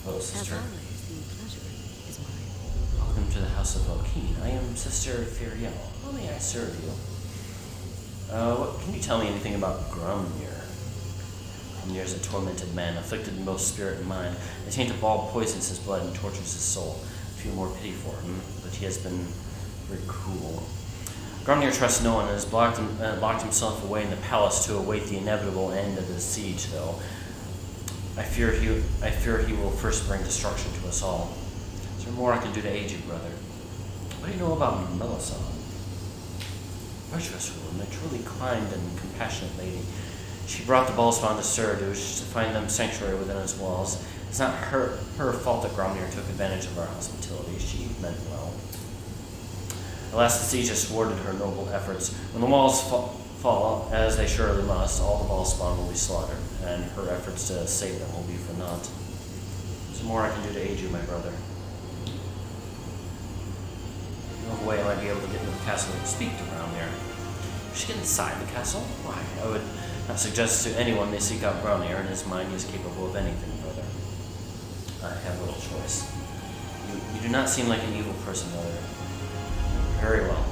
Hello, sister. The pleasure is mine. Welcome to the House of Valkeen. I am Sister Firiel. How may I serve you? Can you tell me anything about Gromnir? Gromnir is a tormented man, afflicted in both spirit and mind. The taint of ball poisons his blood and tortures his soul. I feel more pity for him, but he has been very cruel. Gromnir trusts no one and has locked himself away in the palace to await the inevitable end of the siege, though. I fear he will first bring destruction to us all. Is there more I can do to aid you, brother? What do you know about Melisande? Virtuous woman, a truly kind and compassionate lady. She brought the Ballspawn to C02 to find them sanctuary within its walls. It's not her fault that Gromnir took advantage of our hospitality. She meant well. Alas, the siege has thwarted her noble efforts. When the walls fall, as they surely must, all the Ballspawn will be slaughtered, and her efforts to save them will be for naught. There's more I can do to aid you, my brother. No way I might be able to get into the castle and speak to Gromnir. We should get inside the castle? Why? I would not suggest to anyone they seek out Gromnir. In his mind, he is capable of anything, brother. I have little choice. You do not seem like an evil person, brother. Very well.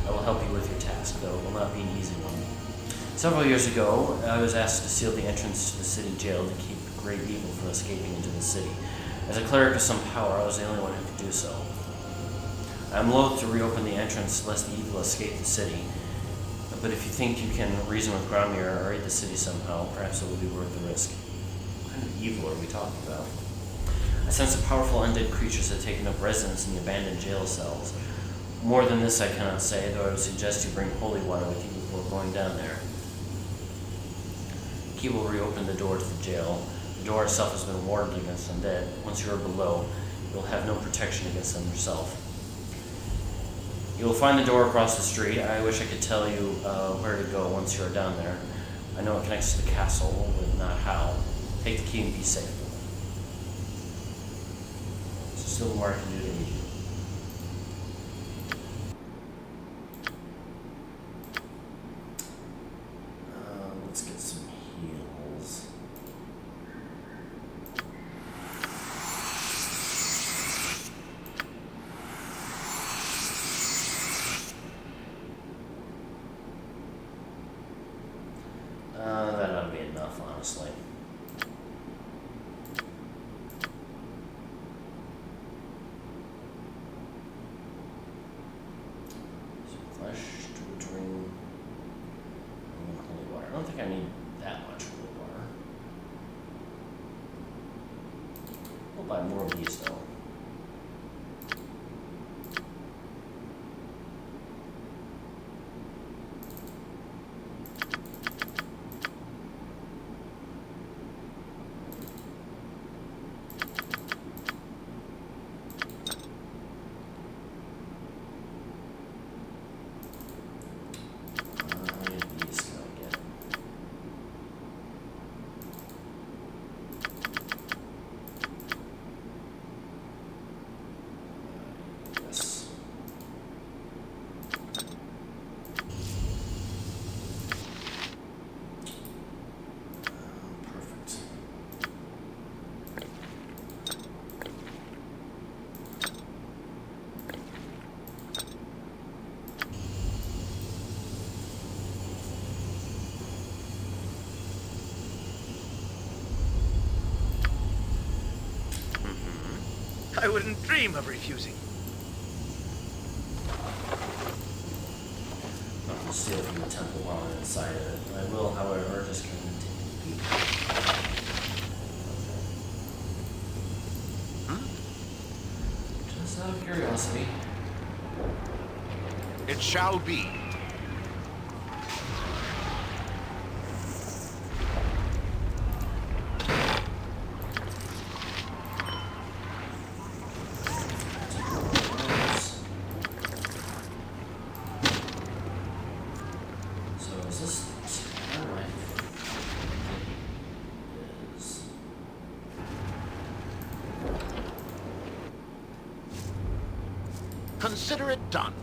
I will help you with your task, though it will not be an easy one. Several years ago, I was asked to seal the entrance to the city jail to keep great evil from escaping into the city. As a cleric of some power, I was the only one who could do so. I am loath to reopen the entrance lest the evil escape the city, but if you think you can reason with Gromnir or aid the city somehow, perhaps it will be worth the risk. What kind of evil are we talking about? I sense that powerful undead creatures have taken up residence in the abandoned jail cells. More than this I cannot say, though I would suggest you bring holy water with you before going down there. The key will reopen the door to the jail. The door itself has been warded against undead. Once you are below, you will have no protection against them yourself. You will find the door across the street. I wish I could tell you where to go once you are down there. I know it connects to the castle, but not how. Take the key and be safe. There's still more I can do to aid you. Let's get some heals. That ought to be enough, honestly. Some flesh to a dream. And holy water. I don't think I need that much holy water. We'll buy more of these, though. I wouldn't dream of refusing. Not to steal from the temple while I'm inside of it. I will, however, just kind of take a peek. Just out of curiosity. It shall be. Consider it done.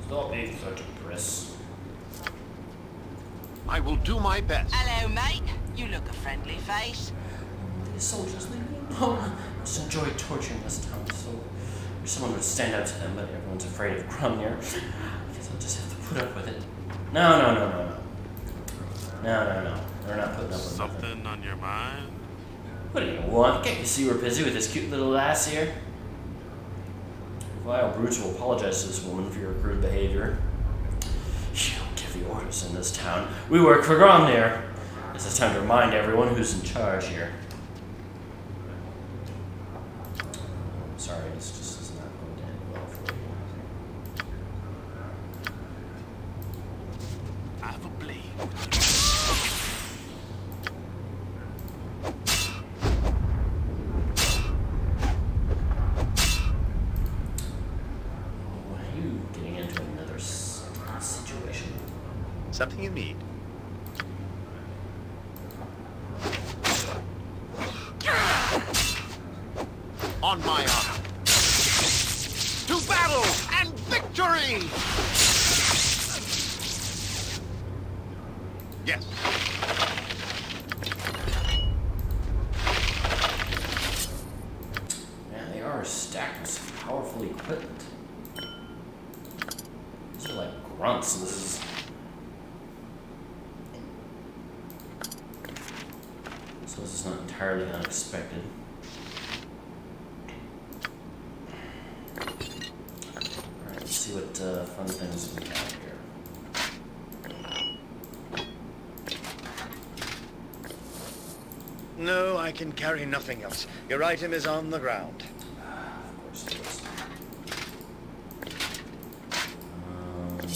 Stop being such a priss. I will do my best. Hello, mate. You look a friendly face. These soldiers leave me alone. just enjoy torturing this town, so wish someone would stand up to them, but everyone's afraid of Gromnir. I guess I'll just have to put up with it. No. We're not putting up with Something on your mind? What do you want? Can't you see we're busy with this cute little lass here? Vile brutes will apologize to this woman for your crude behavior. You don't give the orders in this town. We work for Gromnir. This is time to remind everyone who's in charge here. I'm sorry, this just is not going to end well for you. I have a blade. Oh, are you getting into another situation? Something you need. On my honor. To battle and victory! Yes. Man, they are stacked with some powerful equipment. These are like grunts. This is. So this is not entirely unexpected. Alright, let's see what fun things we have here. No, I can carry nothing else. Your item is on the ground. Of course it is.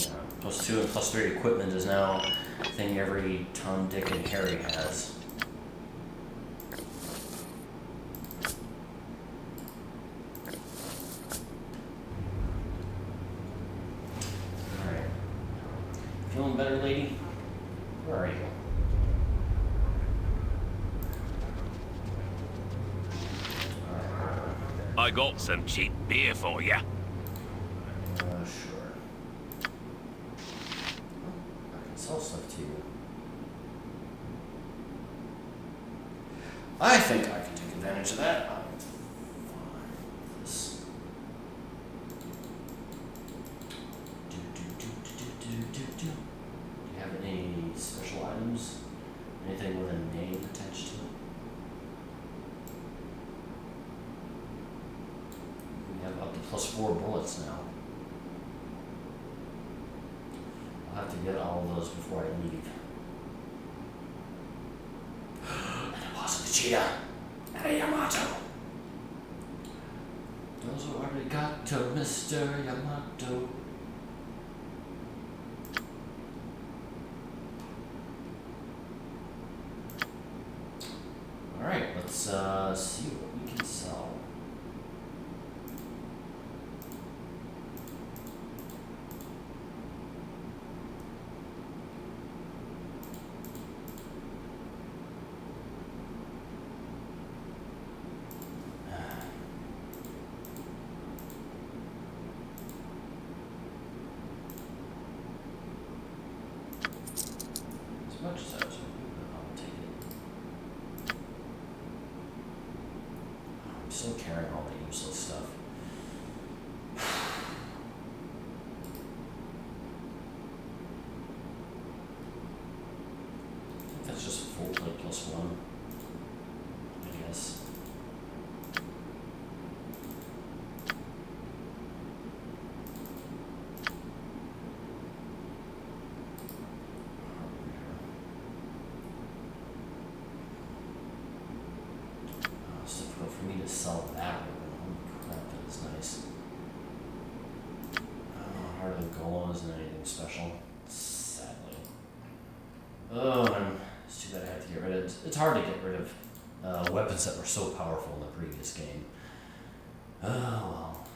Yeah. +2 and +3 equipment is now a thing every Tom, Dick, and Harry has. Alright. Feeling better, lady? Where are you? I got some cheap beer for you. Sure. I can sell stuff to you. I think I can take advantage of that. I'm fine with this. Do you have any special items? Anything with a name attached to it? We have up to +4 bullets now. I'll have to get all of those before I leave. And a boss of the cheetah. And a Yamato. Those are arigato, Mr. Yamato. Alright, let's see what we can sell. As much as I was hoping, I'll take it. I'm still carrying all the useless stuff. I think that's just full plate +1, I guess. It's difficult for me to sell that weapon. Holy crap, that is nice. Heart of the Golem isn't anything special, sadly. Oh, and it's too bad I have to get rid of it. It's hard to get rid of weapons that were so powerful in the previous game. Oh, well.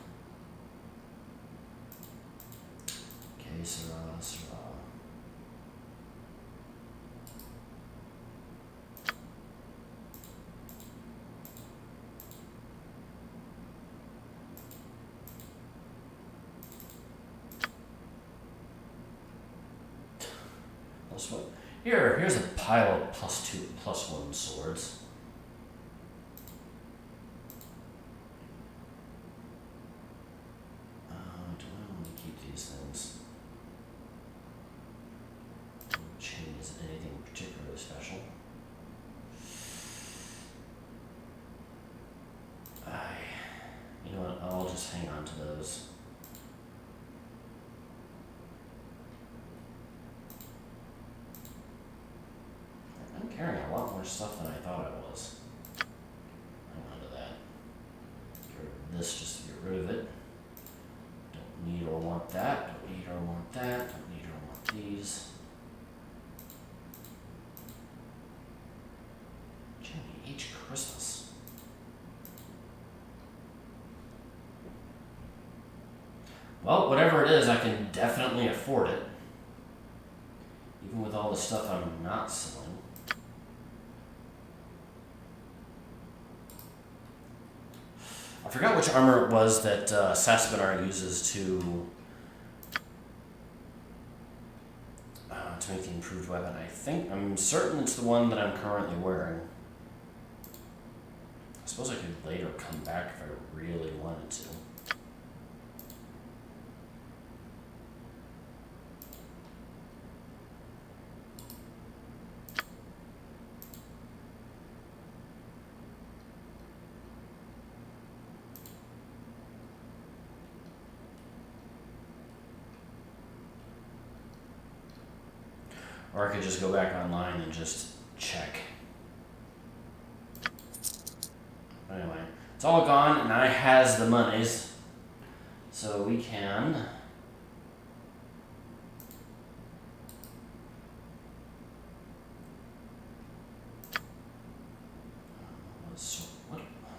Okay, Sarah. +1. Here's a pile of +2, +1 swords. just hang on to those. I'm carrying a lot more stuff than I thought I was. Hang on to that. Get rid of this just to get rid of it. Don't need or want that. Don't need or want that. Don't need or want these. Jimmy H. Christmas. Well, whatever it is, I can definitely afford it. Even with all the stuff I'm not selling. I forgot which armor it was that Saspinar uses to make the improved weapon. I'm certain it's the one that I'm currently wearing. I suppose I could later come back if I really wanted to. Or I could just go back online and just check. Anyway, it's all gone and I has the monies. So we can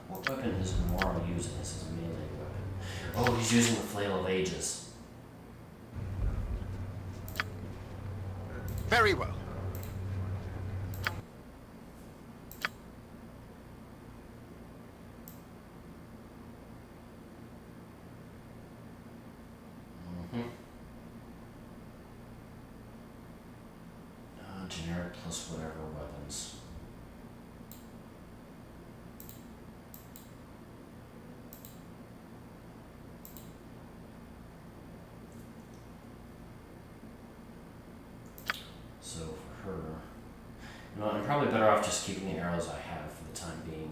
what weapon is Moro using? This is a melee weapon. Oh, he's using the Flail of Ages. Very well. Generic plus whatever weapons. So for her, you know, I'm probably better off just keeping the arrows I have for the time being.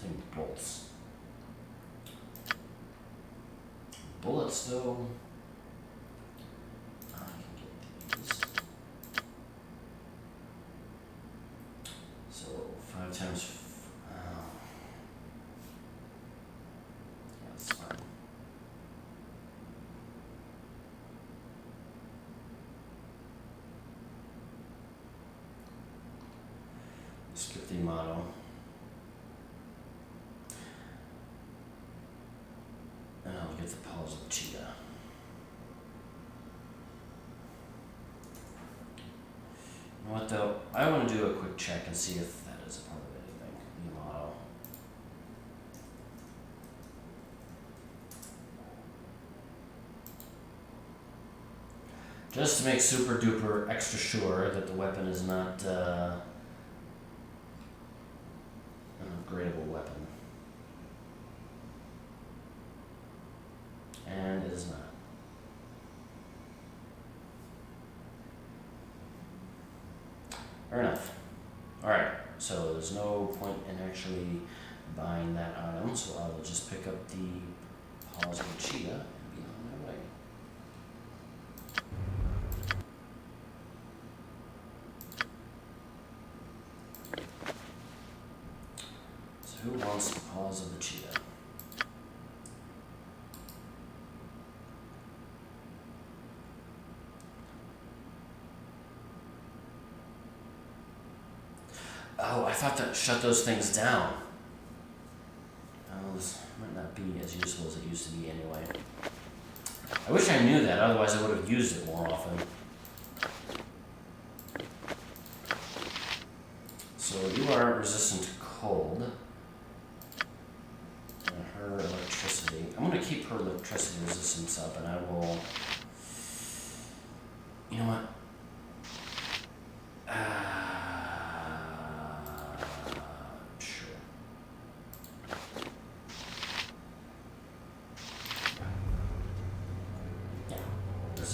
Same bolts. Bullets though. I can get these. So 5 times. Yeah, that's fine. Skip the motto. And I'll get the paws of the cheetah. You know what though? I want to do a quick check and see if that is a part of anything. The motto. Just to make super duper extra sure that the weapon is not an upgradable weapon. And it is not. Fair enough. Alright, so there's no point in actually buying that item, so I will just pick up the paws of the cheetah and be on my way. So who wants the paws of the cheetah? Oh, I thought that shut those things down. Those might not be as useful as it used to be anyway. I wish I knew that, otherwise I would have used it more often. So you are resistant to cold. And her electricity. I'm going to keep her electricity resistance up and I will... You know what?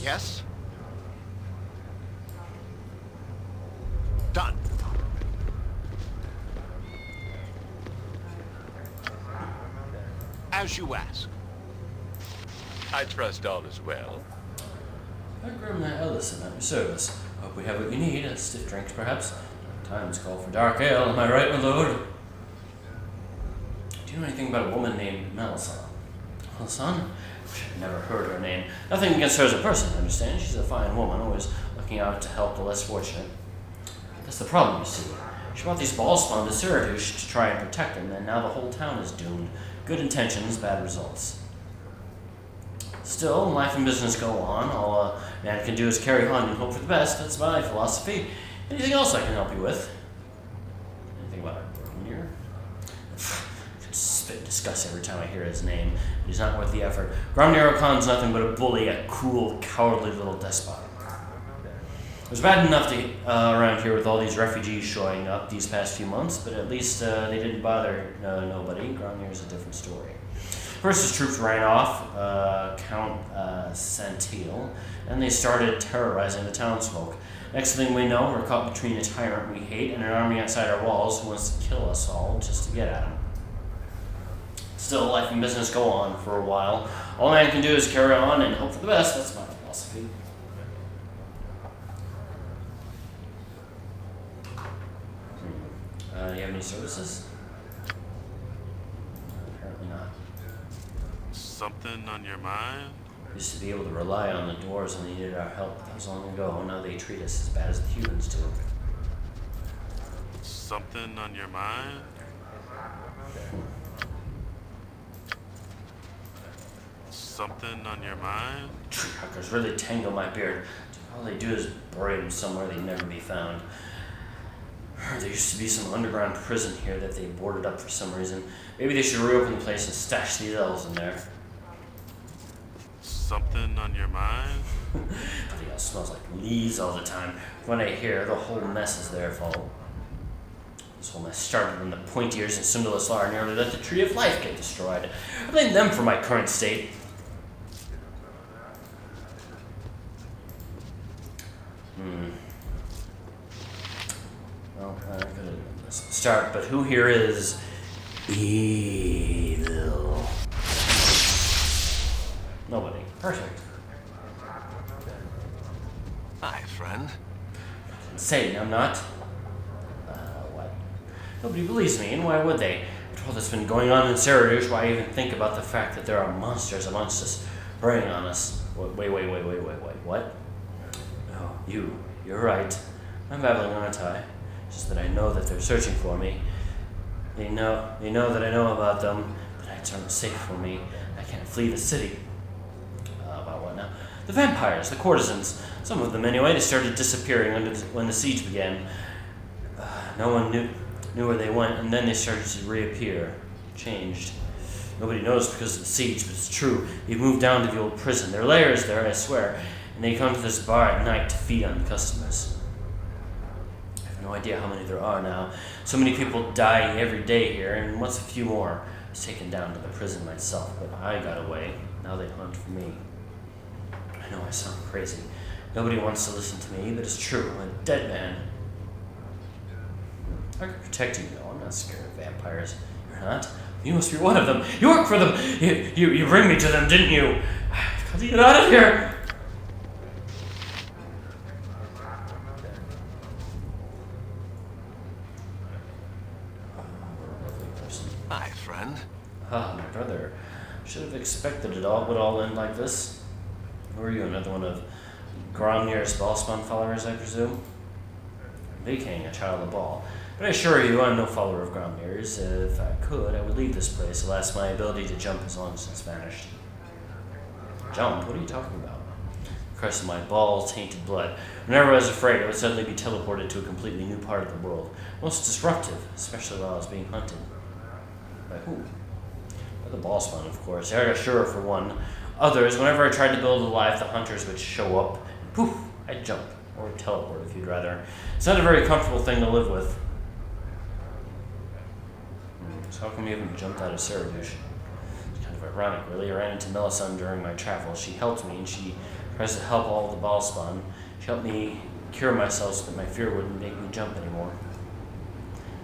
Yes? Done. as you ask. I trust all is well. Gromnir Ellison at your service. Hope we have what you need. A stiff drink, perhaps. Times call for dark ale. Am I right, my lord? Do you know anything about a woman named Melisande? Melisande? I've never heard her name. Nothing against her as a person, I understand. She's a fine woman, always looking out to help the less fortunate. That's the problem, you see. She brought these balls spawn to C02 to try and protect them, and now the whole town is doomed. Good intentions, bad results. Still, life and business go on. All a man can do is carry on and hope for the best. That's my philosophy. Anything else I can help you with? Anything about Gromnir? I could spit and disgust every time I hear his name. He's not worth the effort. Gromnir Khan's nothing but a bully, a cruel, cowardly little despot. It was bad enough to around here with all these refugees showing up these past few months, but at least they didn't bother nobody. Gromnir's a different story. First, his troops ran off Count Santil, and they started terrorizing the townsfolk. Next thing we know, we're caught between a tyrant we hate and an army outside our walls who wants to kill us all just to get at him. Still, life and business go on for a while. All man can do is carry on and hope for the best. That's my philosophy. Do you have any services? Apparently not. Something on your mind? Used to be able to rely on the dwarves when they needed our help. That was long ago. Now they treat us as bad as the humans do. Something on your mind? Something on your mind? Tree huckers really tangle my beard. All they do is bury them somewhere they'd never be found. There used to be some underground prison here that they boarded up for some reason. Maybe they should reopen the place and stash these elves in there. Something on your mind? Bloody hell, smells like leaves all the time. When I hear the whole mess is their fault. This whole mess started when the pointy ears and Syndalus nearly let the Tree of Life get destroyed. I blame them for my current state. Well, I could start, but who here is evil? Nobody. Perfect. Hi, friend. Insane, I'm not. What? Nobody believes me, and why would they? After all that's been going on in C02, why even think about the fact that there are monsters amongst us, preying on us? Wait, what? Oh, you're right. I'm babbling, aren't I? Just that I know that they're searching for me. They know that I know about them. The nights aren't safe for me. I can't flee the city. About what now? The vampires, the courtesans. Some of them anyway. They started disappearing when the siege began. No one knew where they went, and then they started to reappear. Changed. Nobody knows because of the siege, but it's true. They've moved down to the old prison. Their lair is there, I swear. And they come to this bar at night to feed on the customers. I have no idea how many there are now. So many people die every day here, and once a few more, I was taken down to the prison myself, but I got away. Now they hunt for me. I know I sound crazy. Nobody wants to listen to me, but it's true. I'm a dead man. I can protect you, though. I'm not scared of vampires. You're not? You must be one of them. You work for them. You bring me to them, didn't you? I've got to get out of here. Hi, friend. Ah, my brother. Should have expected it all would all end like this. Who are you, another one of Gromnir's Ballspawn followers, I presume? Vacating a child of Ball. But I assure you, I'm no follower of Gromnir's. If I could, I would leave this place. Alas, my ability to jump has long since vanished. Jump? What are you talking about? The curse of my ball-tainted blood. Whenever I was afraid, I would suddenly be teleported to a completely new part of the world. Most disruptive, especially while I was being hunted. By who? By the Ballspawn, of course. Ashura, for one. Others, whenever I tried to build a life, the hunters would show up, and poof, I'd jump. Or teleport, if you'd rather. It's not a very comfortable thing to live with. So how come you haven't jumped out of C02? It's kind of ironic, really. I ran into Melisande during my travels. She helped me, and she tries to help all of the Ballspawn. She helped me cure myself so that my fear wouldn't make me jump anymore.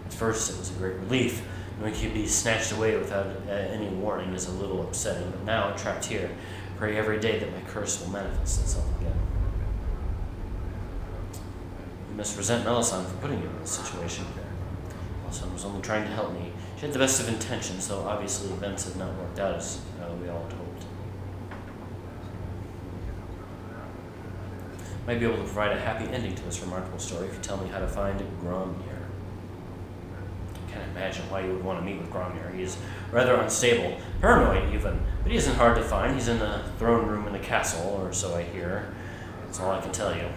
At first, it was a great relief. Knowing he'd be snatched away without any warning is a little upsetting, but now, trapped here, I pray every day that my curse will manifest itself again. You must resent Melisande for putting you in this situation. Melisande was only trying to help me. She had the best of intentions, though obviously events had not worked out as we all had hoped. Might be able to provide a happy ending to this remarkable story if you tell me how to find Gromnir. I can't imagine why you would want to meet with Gromnir. He is rather unstable, paranoid even, but he isn't hard to find. He's in the throne room in the castle, or so I hear. That's all I can tell you.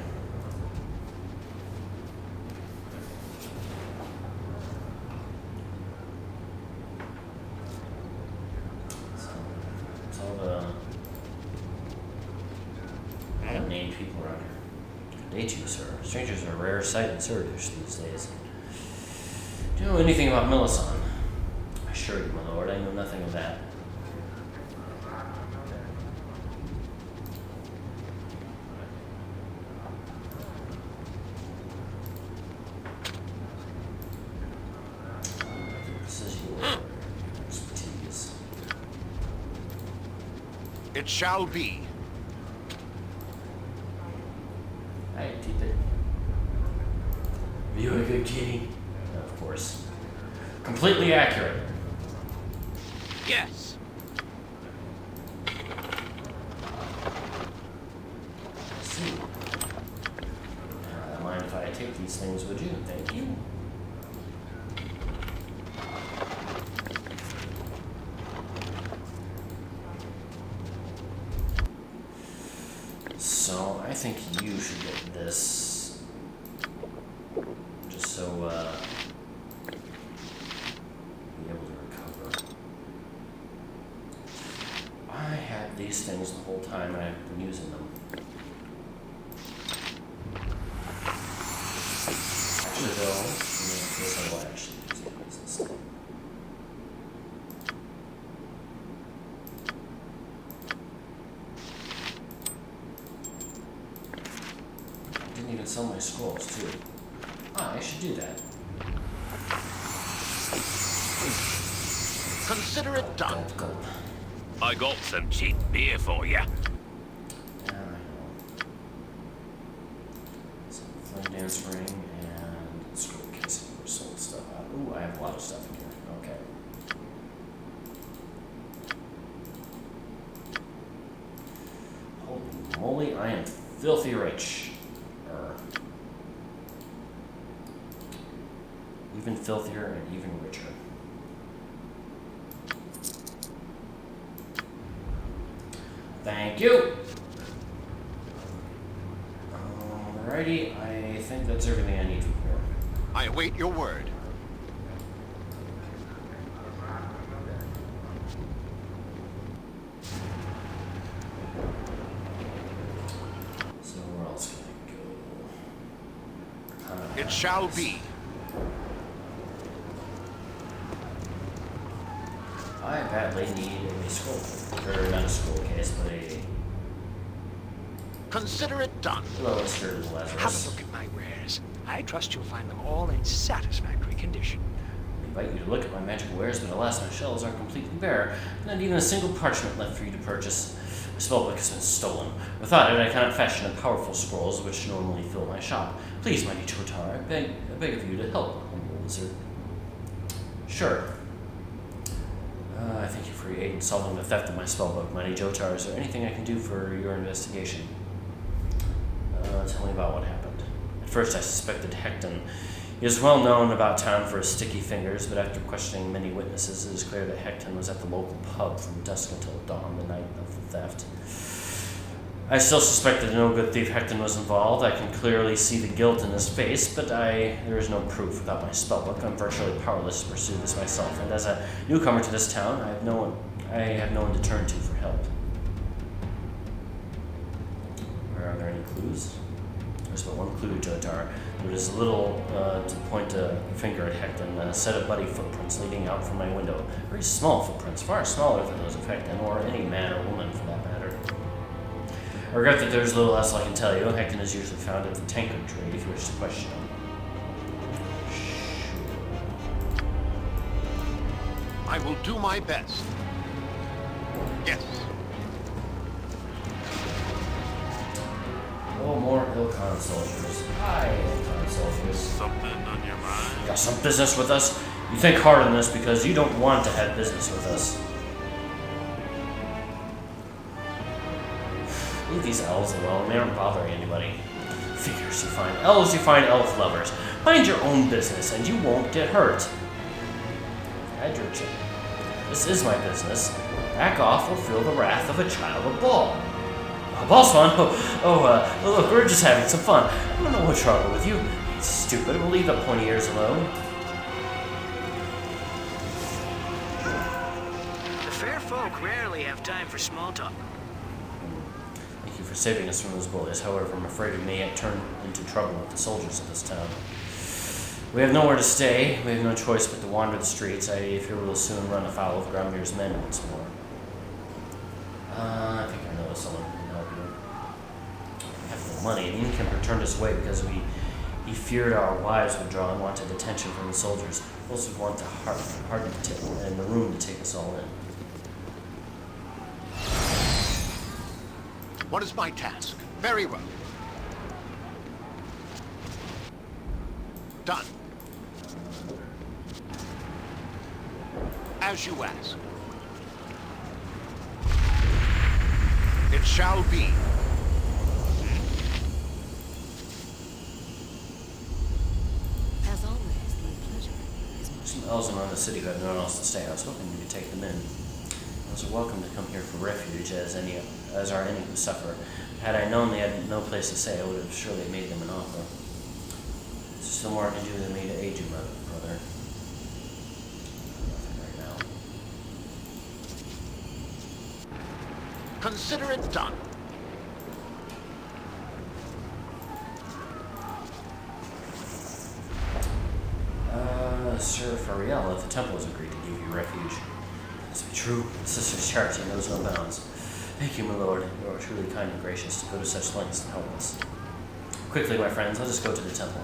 So, all the named people around here. They too, sir. Strangers are a rare sight in Cerdish these days. Do you know anything about Melisande? I assure you, my lord, I know nothing of that. This is your expertise. It shall be. Hey, keep it. Are you a good kitty? Of course. Completely accurate. Yes. I see. Mind if I take these things, would you? Thank you. So, I think you should get this. Just so, be able to recover. I had these things the whole time and I've been using them. Actually, though, I guess I will actually use this. I didn't even sell my scrolls, too. Ah, I should do that. Consider it done. Gold. I got some cheap beer for you. Yeah, I know. Some flame dance ring and scroll casing for sold stuff. Ooh, I have a lot of stuff in here. Okay. Holy moly, I am filthy rich. Even filthier and even richer. Thank you. Alrighty, I think that's everything I need from here. I await your word. So where else can I go? It shall be. I badly need a scroll, or not a scroll case, but a Consider it done. Lowister Have a Lazarus. look at my wares. I trust you'll find them all in satisfactory condition. I invite you to look at my magical wares, but alas, my shelves are completely bare. Not even a single parchment left for you to purchase. My spellbook has been stolen. Without it, I cannot fashion the powerful scrolls which normally fill my shop. Please, mighty Jotar, I beg of you to help, humble wizard. Sure. I thank you for your aid in solving the theft of my spellbook, mighty Jotar. Is there anything I can do for your investigation? Tell me about what happened. At first, I suspected Hecton. He is well known about town for his sticky fingers, but after questioning many witnesses, it is clear that Hecton was at the local pub from dusk until dawn the night of the theft. I still suspect that no good thief Hecton was involved. I can clearly see the guilt in his face, but there is no proof without my spellbook. I'm virtually powerless to pursue this myself, and as a newcomer to this town, I have no one to turn to for help. Are there any clues? There's but one clue, Jotar. It is little to point a finger at Hecton, a set of bloody footprints leading out from my window. Very small footprints, far smaller than those of Hecton, or any man or woman for that matter. I regret that there's little else I can tell you. Hecton is usually found at the tankard trade if you wish to question him. I will do my best. Yes. Oh, more Ilkhan soldiers. Hi, Ilkhan soldiers. Something on your mind? You got some business with us? You think hard on this because you don't want to have business with us. Leave these elves alone. They aren't bothering anybody. Figures, you find elves, you find elf lovers. Mind your own business and you won't get hurt. Had your chin. This is my business. Back off or feel the wrath of a child of Ball. Ball's fun? Look, we're just having some fun. I don't know what's wrong with you. It's stupid. We'll leave the pointy ears alone. The fair folk rarely have time for small talk. Thank you for saving us from those bullies. However, I'm afraid we may turn into trouble with the soldiers of this town. We have nowhere to stay. We have no choice but to wander the streets. I fear we'll soon run afoul of Gromnir's men once more. I think I know someone who can help you. We have no money, and Incan turned us away because he feared our wives would draw and wanted attention from the soldiers. Also want to harden and the room to take us all in. What is my task? Very well. Done. As you ask. It shall be. As always, the pleasure is mine. Some elves around the city who have no one else to stay. I was hoping you could take them in. Those are welcome to come here for refuge, as are any who suffer. Had I known they had no place to stay, I would have surely made them an offer. There's still more I can do than me to aid you, my brother. Nothing right now. Consider it done. Sir Fariel, if the temple has agreed to give you refuge. Must be true. The sister's charity knows no bounds. Thank you, my lord. You are truly kind and gracious to go to such lengths to help us. Quickly, my friends, let us go to the temple.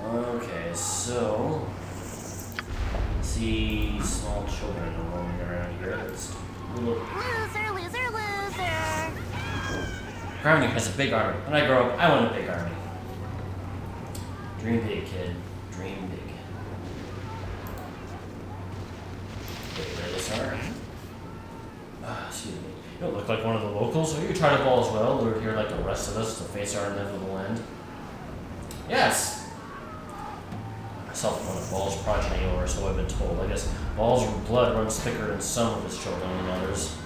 Okay, so see small children roaming around here. Loser, loser, loser. Gromnir has a big army. When I grow up, I want a big army. Dream big, kid. Dream big. Wait, where this are? Excuse me. You don't look like one of the locals. Are you trying to ball as well, lured here like the rest of us to face our inevitable end? Yes! Myself one of Ball's progeny, or so I've been told. I guess Ball's blood runs thicker in some of his children than others.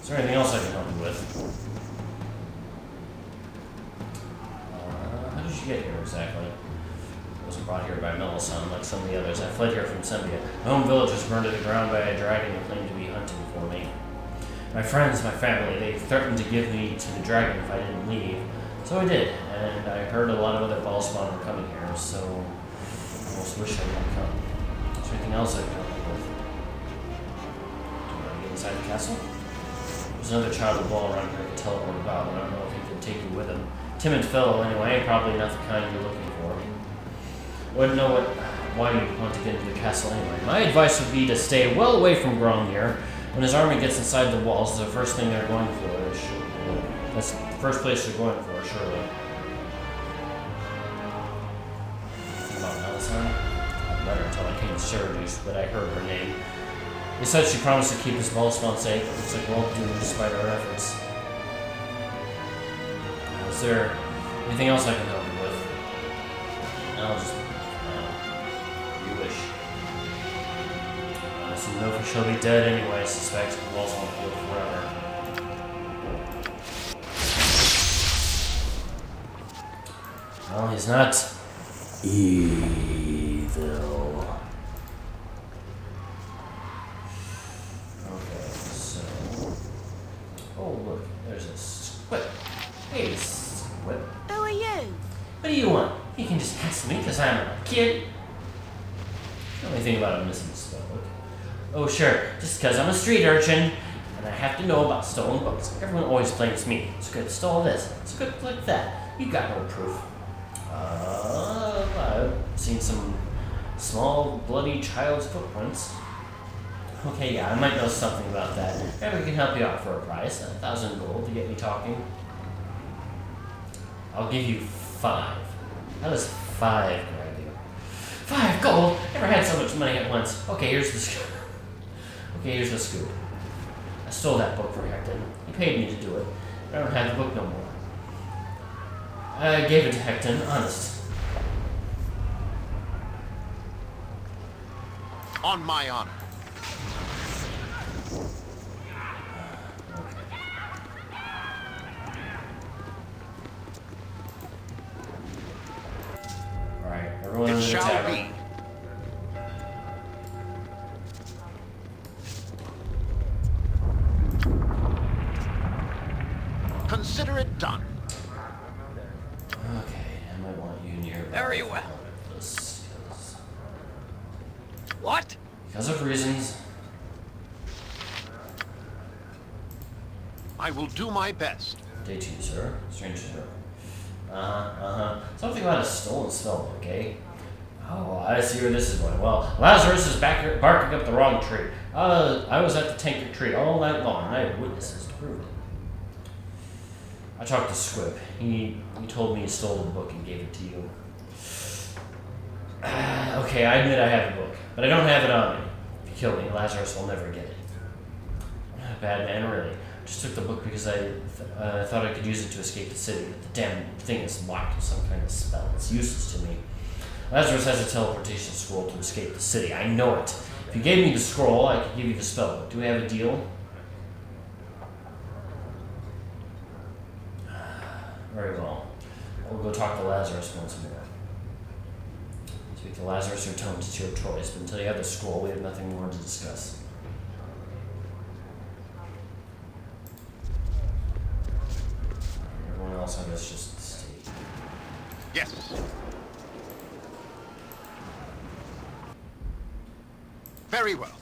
Is there anything else I can help you with? How did you get here exactly? I wasn't brought here by Melisande like some of the others. I fled here from Sembia. My home village was burned to the ground by a dragon who claimed to be hunting for me. My friends, my family, they threatened to give me to the dragon if I didn't leave. So I did, and I heard a lot of other Ballspawn were coming here, so I almost wish I didn't come. Is there anything else I can help you with? Do you want to get inside the castle? There's another child of Ball around here I could teleport about, but I don't know if he could take you with him. Timid fellow, anyway, probably not the kind you're looking for. I wouldn't know why you want to get into the castle anyway. My advice would be to stay well away from Gromnir. When his army gets inside the walls, the first thing they're going for is that's the first place they're going for, surely. Anything about Melisande? I met her until I came to C02, but I heard her name. They said she promised to keep his Ballspawn safe, but looks like we're all doomed despite our efforts. Is there anything else I can help you with? I'll just... you wish. So you know if she'll be dead anyway, I suspect the walls won't heal forever. Well, he's not evil. Okay, so... Oh, look, there's a squid. Hey, squid. Who are you? What do you want? You can just ask me because I'm a kid. Tell me anything about a missing spell book. Oh, sure. Just because I'm a street urchin. and I have to know about stolen books. Everyone always blames me. Squib stole this. Squib clicked that. You got no proof. I've seen some small, bloody child's footprints. Okay, yeah, I might know something about that. Maybe we can help you out for a price. 1,000 gold to get me talking. I'll give you 5. How does 5 grab you? 5 gold? Never had so much money at once. Okay, here's the scoop. I stole that book for Hecton. He paid me to do it. I don't have the book no more. I gave it to Hecton, honest. On my honor. Alright, everyone in It the shall tavern. be. Consider it done. Okay, I might want you nearby. Very well. What? Because of reasons. I will do my best. Day 2, sir. Stranger, sir. Something about a stolen spellbook, eh? Oh, I see where this is going. Well, Lazarus is back barking up the wrong tree. I was at the Tankard tree all night long, and I have witnesses to prove it. I talked to Squib. He told me he stole the book and gave it to you. Okay, I admit I have the book, but I don't have it on me. If you kill me, Lazarus will never get it. I'm not a bad man, really. I just took the book because I thought I could use it to escape the city, but the damn thing is locked with some kind of spell. It's useless to me. Lazarus has a teleportation scroll to escape the city. I know it. If you gave me the scroll, I could give you the spell book. Do we have a deal? Very well. We'll go talk to Lazarus once more. Speak to Lazarus or Tomes, it's your choice, but until you have the scroll, we have nothing more to discuss. Everyone else, I guess, just stay. Yes. Very well.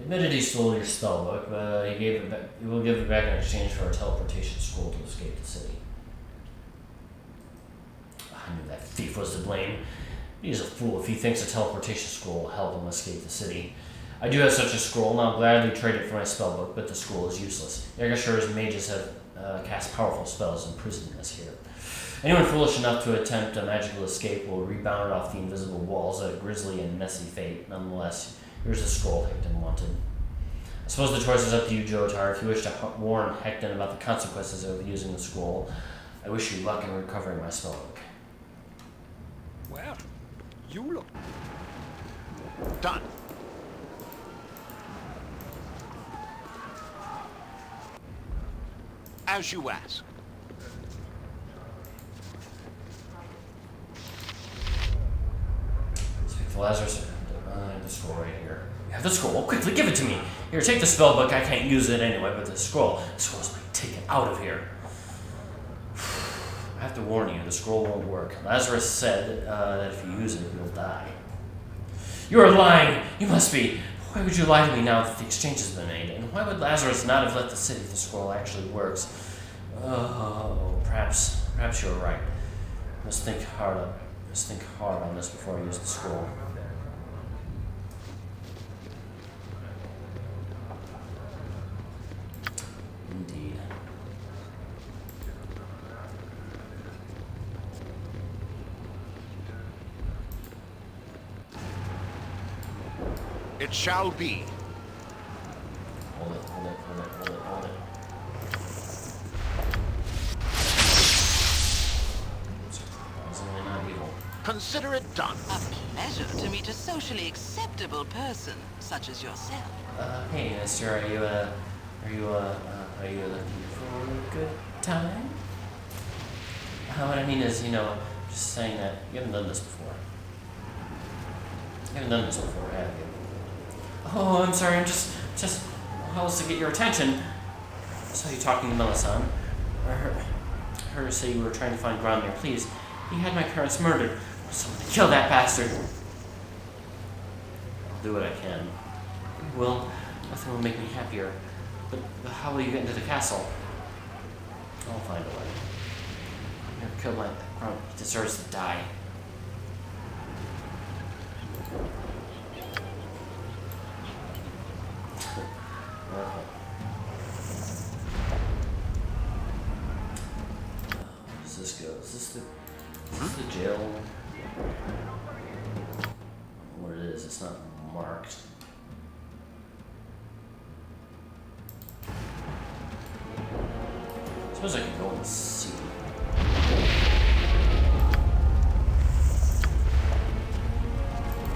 Admitted he stole your spellbook, but he will give it back in exchange for a teleportation scroll to escape the city. I knew that thief was to blame. He's a fool if he thinks a teleportation scroll will help him escape the city. I do have such a scroll, and I'll gladly trade it for my spellbook, but the scroll is useless. Yagashure's mages have cast powerful spells imprisoning us here. Anyone foolish enough to attempt a magical escape will rebound off the invisible walls, a grisly and messy fate. Nonetheless, here's the scroll Hecton wanted. I suppose the choice is up to you, Jotar. If you wish to warn Hecton about the consequences of using the scroll, I wish you luck in recovering my spellbook. Well, you look. Done. As you ask. Speak to Lazarus. The scroll right here. You have the scroll. Quickly, give it to me. Here, take the spellbook. I can't use it anyway, but the scroll's like taken out of here. I have to warn you, the scroll won't work. Lazarus said that if you use it, you'll die. You are lying. You must be. Why would you lie to me now that the exchange has been made? And why would Lazarus not have left the city if the scroll actually works? Oh, perhaps you're right. Must think hard on this before I use the scroll. Indeed. It shall be. Hold it. Surprisingly not evil. Consider it done. A pleasure to meet a socially acceptable person such as yourself. Hey, mister, are you looking for a good time? What I mean is, just saying that you haven't done this before. You haven't done this before, have you? Oh, I'm sorry, I'm just how else to get your attention? I saw you talking to Melisande. I heard her say you were trying to find Gromnir. Please, he had my parents murdered. Someone to kill that bastard. I'll do what I can. Will Nothing will make me happier. But how will you get into the castle? I'll find a way. I never killed my grunt. He deserves to die. Okay. Where does this go? Is this the jail? What it is, it's not marked. I suppose I can go and see.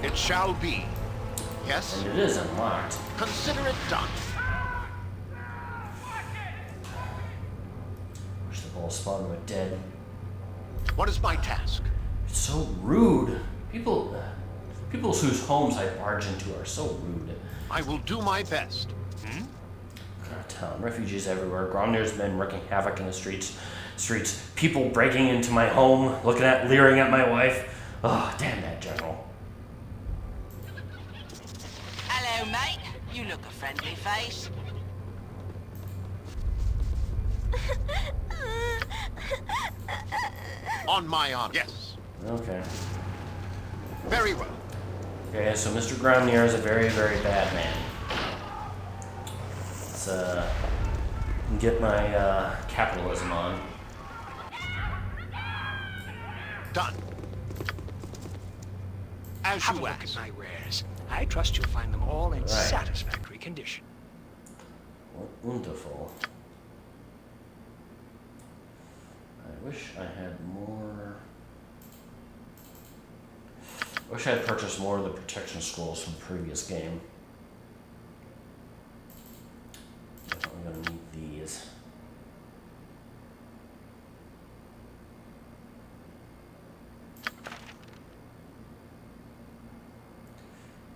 It shall be. Yes? And it is unlocked. Consider it done. Wish the whole spawn were dead. What is my task? It's so rude. People whose homes I barge into are so rude. I will do my best. Town, refugees everywhere. Gromnir's men wreaking havoc in the streets. People breaking into my home, leering at my wife. Oh, damn that general. Hello, mate. You look a friendly face. On my honor. Yes. Okay. Very well. Okay, so Mr. Gromnir is a very, very bad man. Let's get my capitalism on. Done. As Have a you look at ask. my wares. I trust you'll find them all in satisfactory condition. Wonderful. I wish I had more. I wish I had purchased more of the protection scrolls from the previous game. I'm gonna need these.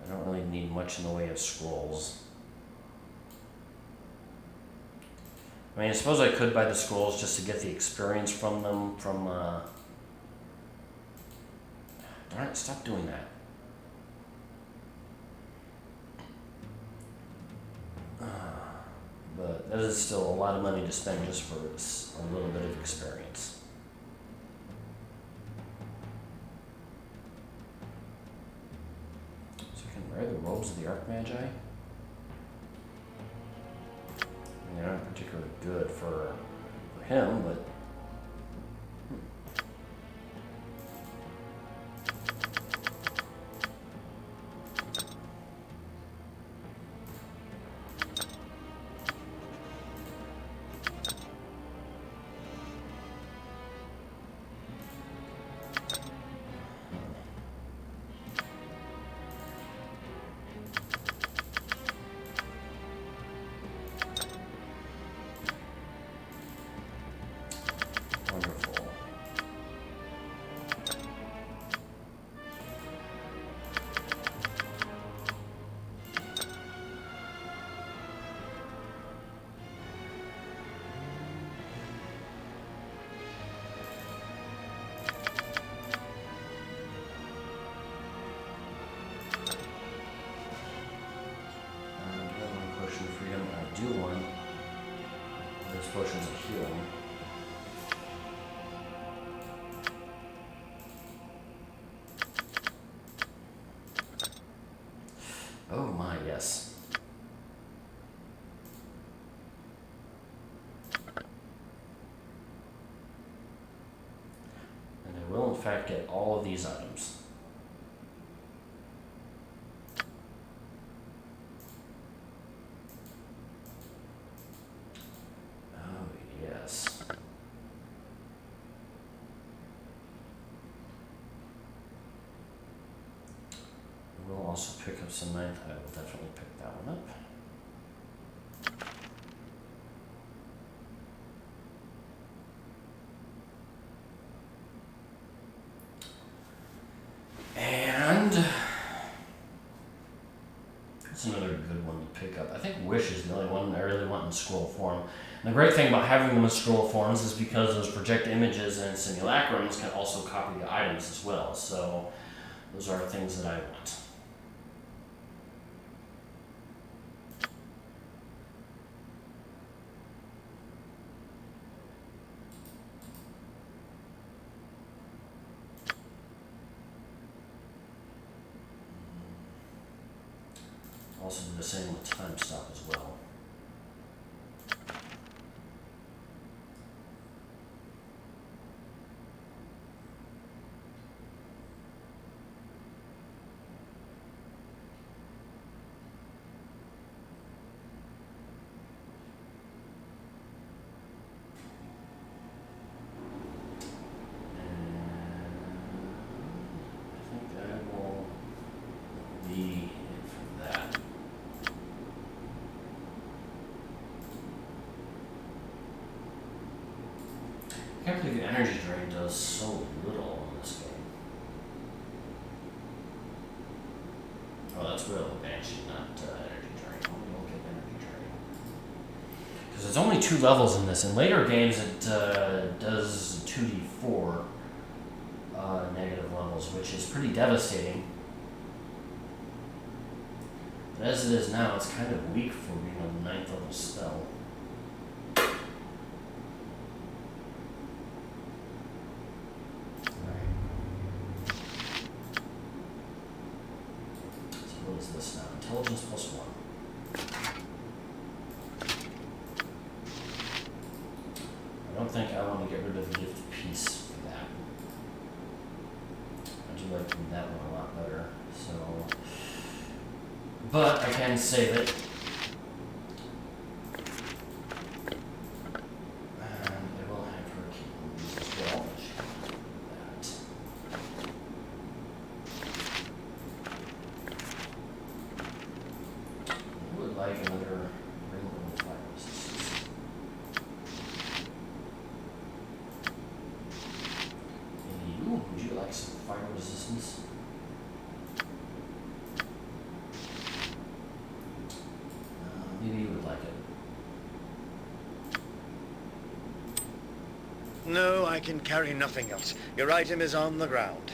I don't really need much in the way of scrolls. I mean, I suppose I could buy the scrolls just to get the experience from them, Darn it, stop doing that. But that is still a lot of money to spend just for a little bit of experience. So I can wear the robes of the Archmagi? I mean, they're not particularly good for him, but wonderful. Potion of freedom. I do one. There's potions of healing. Oh my, yes. And I will in fact get all of these items. Oh yes. We'll also pick up some ninth. I will definitely pick that one up. And that's another good one to pick up. I think Wish is the only one I really want in scroll form. And the great thing about having them in scroll forms is because those project images and simulacrums can also copy the items as well. So those are things that I want. also do the same with time stop as well. I can't believe the energy drain does so little in this game. Oh, that's real Banshee, not energy drain. Let me look at energy drain. Because there's only 2 levels in this. In later games, it does 2d4 negative levels, which is pretty devastating. But as it is now, it's kind of weak for being a 9th level spell. What is this now? Intelligence +1. I don't think I want to get rid of the gift piece for that. I do like that one a lot better. So, but I can save it. And I will have her keep these as well. She can do that. I would like another ring of fire resistance. And you, would you like some fire resistance? Maybe you would like it. No, I can carry nothing else. Your item is on the ground.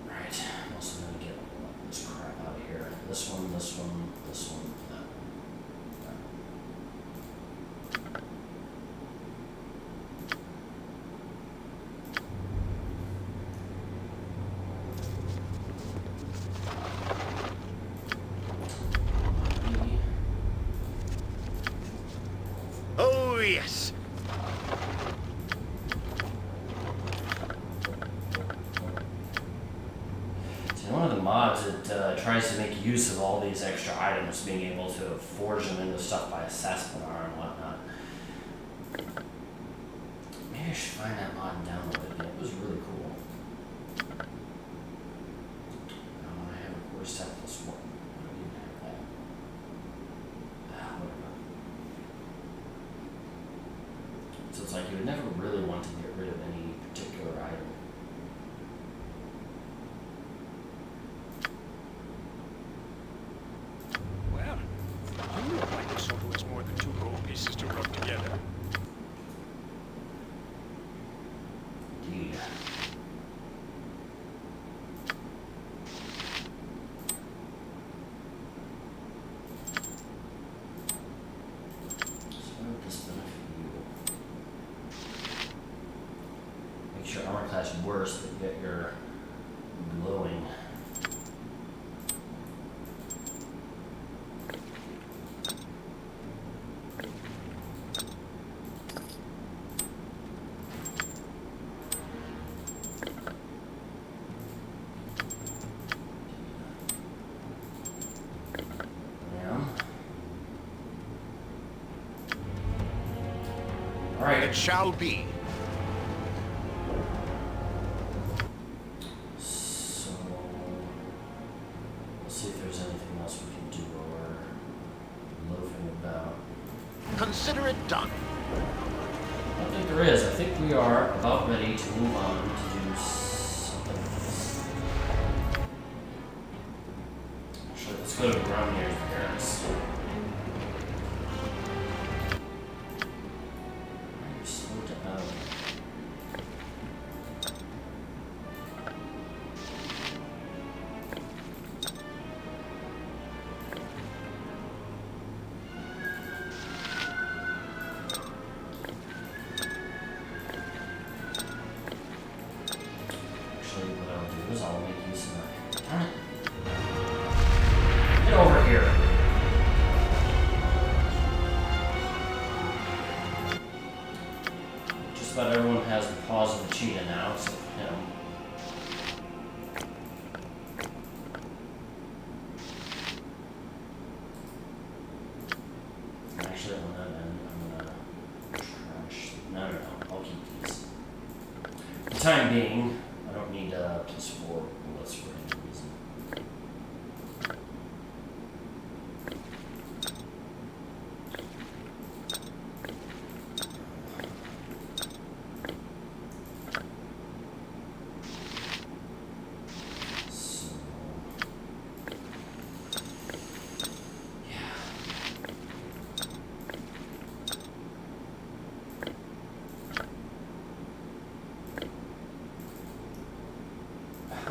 Right, I'm also gonna get this crap out of here. This one, this one, this one, that one. Oh, yes. So one of the mods, it tries to make use of all these extra items, being able to forge them into stuff by Saspinar and whatnot. Maybe I should find that mod and download it. It was really cool. I have a core set +1. I don't even have that. Whatever. So it's like you would never really want to get rid of any particular item. Well, you look like the sort who has more than 2 gold pieces to rub together. Indeed. So why would this benefit you? Makes your armor class worse, but you get your glowing. Alright, It shall be. so let's see if there's anything else we can do while we're loafing about. Consider it done. I don't think there is. I think we are about ready to move on to do something else. Actually, let's go to Gromnir's parents. Why are you slow down? cheetah now, so him. Actually, on that end, I'm gonna trash. No, I'll keep these. For the time being, I don't need +4 bullets for any reason.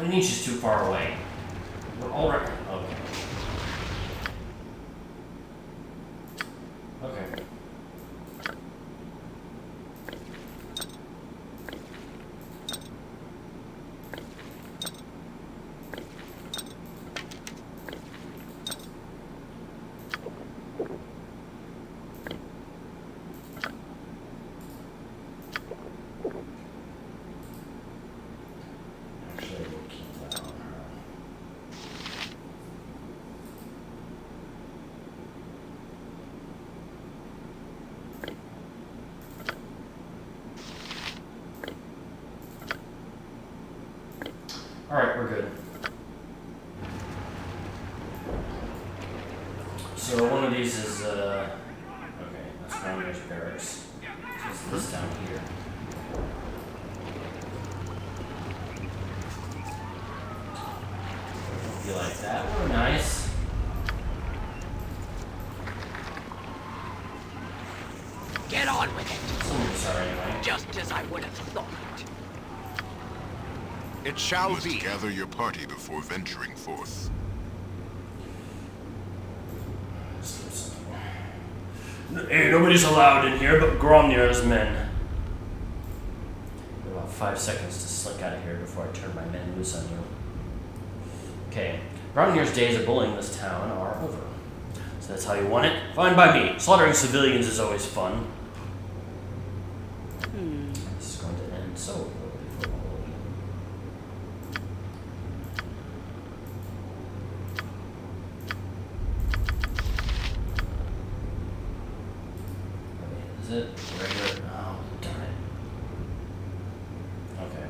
Niche is too far away. We're already. Okay. Okay. Alright, we're good. So one of these is, okay, that's Gromnir's barracks. So it's this down here. You like that? Oh, nice. Get on with it. Somebody's sorry anyway. Just as I would have thought. It shall Must be. gather your party before venturing forth. Hey, nobody's allowed in here but Gromnir's men. About 5 seconds to slink out of here before I turn my men loose on you. Okay, Gromnir's days of bullying this town are over. So that's how you want it? Fine by me. Slaughtering civilians is always fun. This is going to end so poorly for all of you. Is it regular? Oh, darn it. Okay.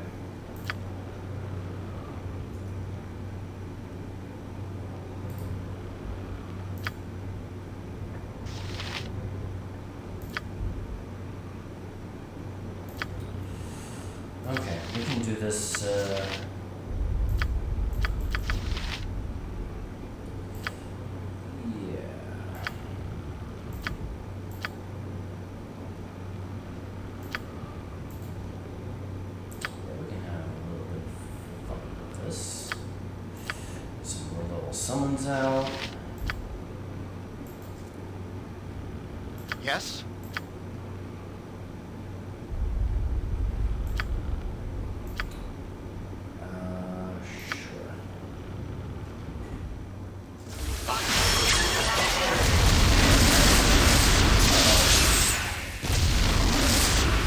Okay, we can do this, summons out. Yes? Sure.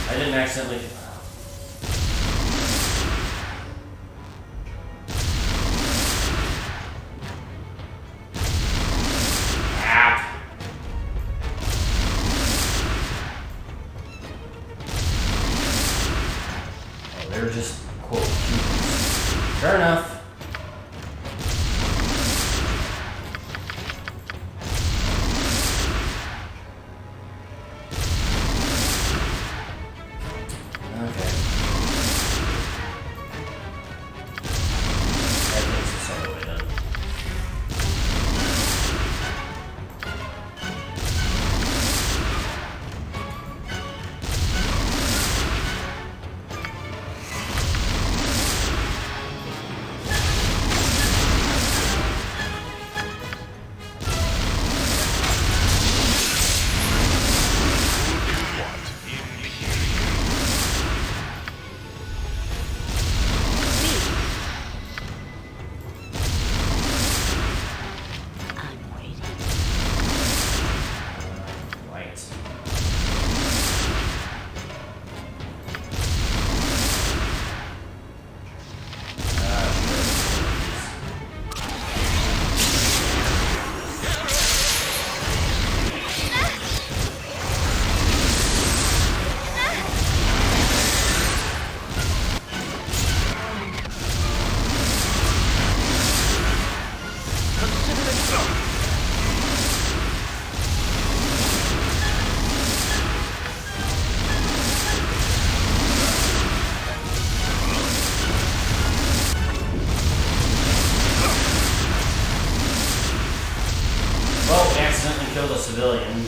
I didn't accidentally. They're just, quote, humans. Fair enough. Okay. That makes this all the way done.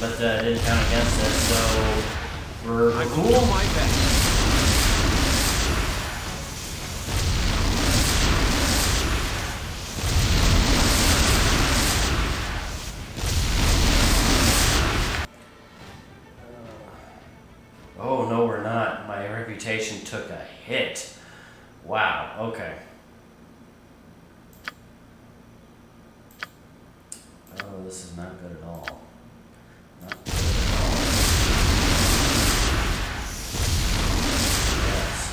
weapon, but it didn't count against it, so we're I will cool. do my best. Oh, no, we're not. My reputation took a hit. Wow, okay. Oh, this is not good at all. Not good at all. Yes.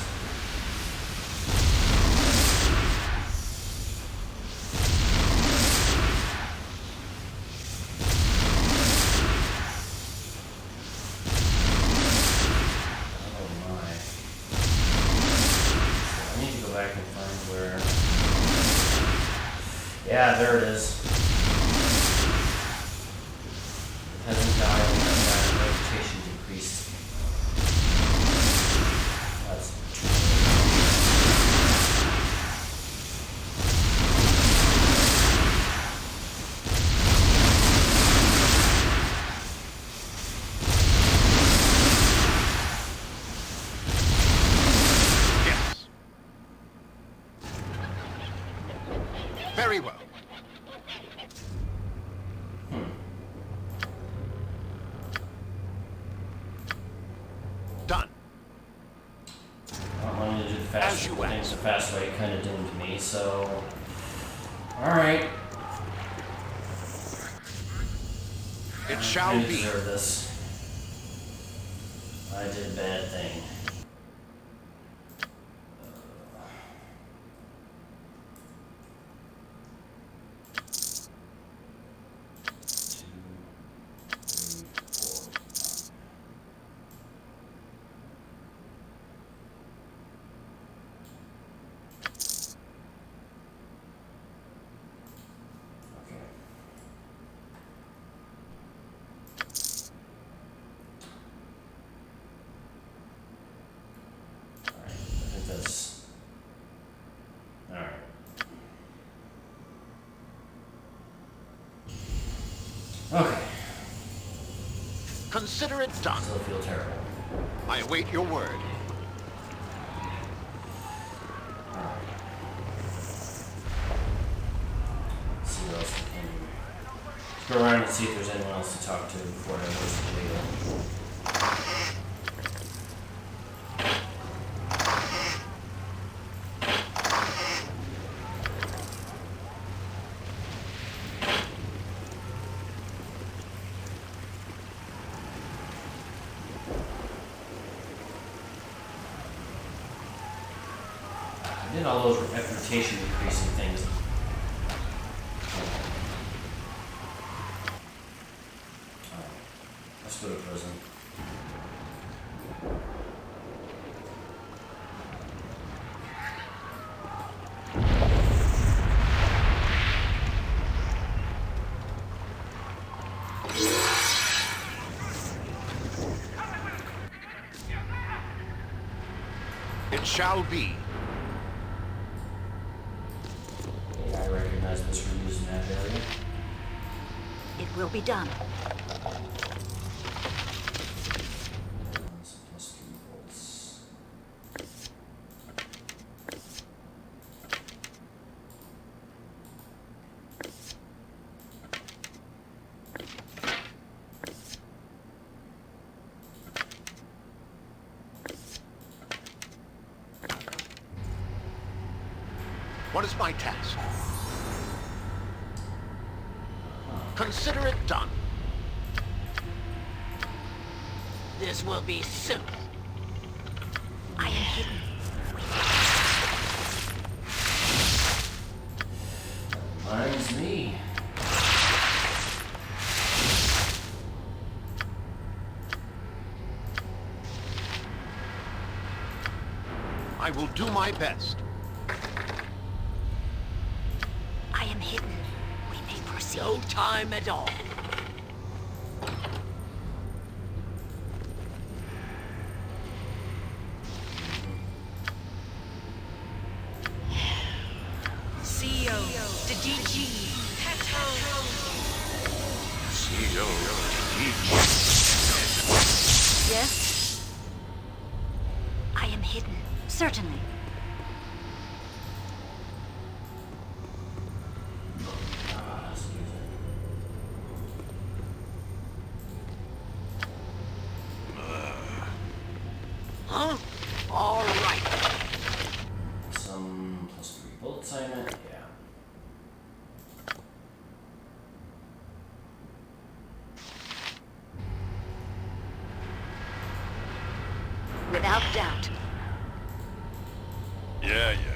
Oh my. I need to go back and find where... Yeah, there it is. Hasn't died and that reputation decreased. That's Yes. Very well. Done. not wanting to do the fast As you things asked. the fast way kind of doomed me, so... Alright. It shall I be. deserve this. I did a bad thing. Two, three, four. Okay. Alright, I think that's... Alright. Okay, Consider it done. still feel terrible. I await your word. Alright. Let's see what else we can... Let's go around and see if there's anyone else to talk to before I lose the video. I did all those reputation increasing things. Alright, let's go to prison. It shall be. Yeah, I recognize this from using that area. It will be done. Plus 3 volts. What is my task? Consider it done. This will be soon. I am hidden. Mine's me. I will do my best. I am hidden. We may proceed. No time at all. C02 to DG. C02 Yes? I am hidden. Certainly. Huh? All right. Some +3 bullet assignment, yeah. Without doubt. Yeah, yeah.